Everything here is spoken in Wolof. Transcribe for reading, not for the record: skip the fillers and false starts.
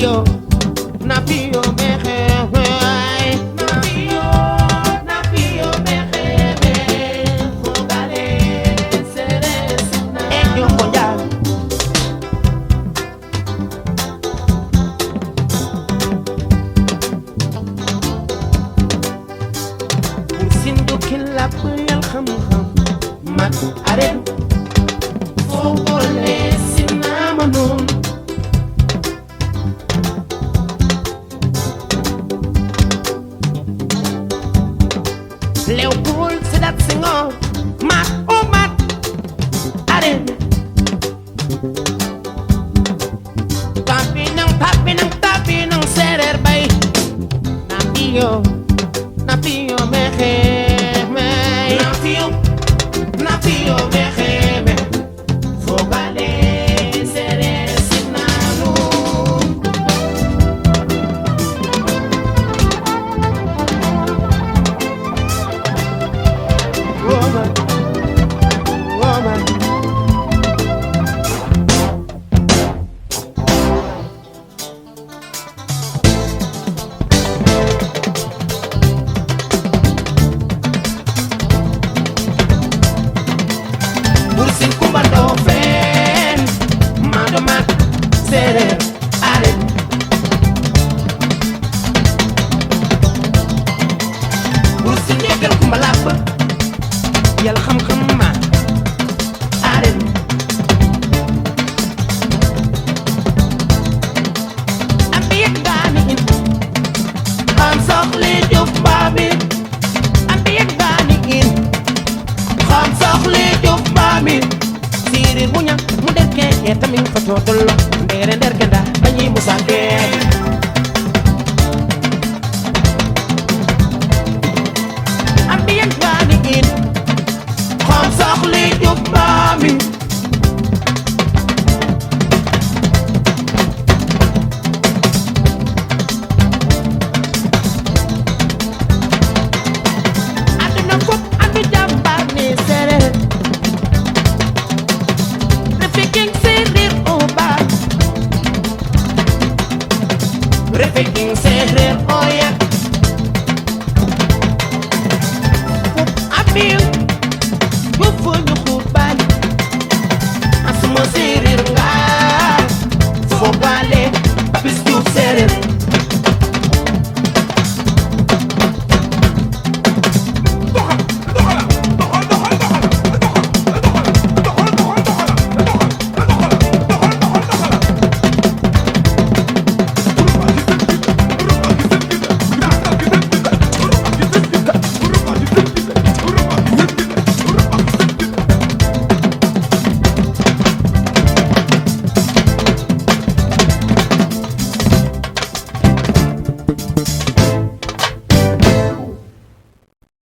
napio mexe napio mexe fogale Sérère sina eño mondial sindu kilap yal xam-xam mat arem fogole sina manon Leopold Sedat Senghor mat o mat arem tapi nang Sérère bay napio mexe napio mexe fogale Sérère sinanu woman Bursin kumbando fen madomat Sérère arem Bursin yekel kumbalap yal xam-xam ma arem ambiyek gani in xam soxli juf babi ambiyek gani in xam soxli juf babi sirir muña mu derke e tamin foto dollo Nder kenda bañi musa ke ambiyek gani in xam soxli juf babi aduna fop andu jambar ni Sérère refeking Sérère o ba refeking Sérère o ya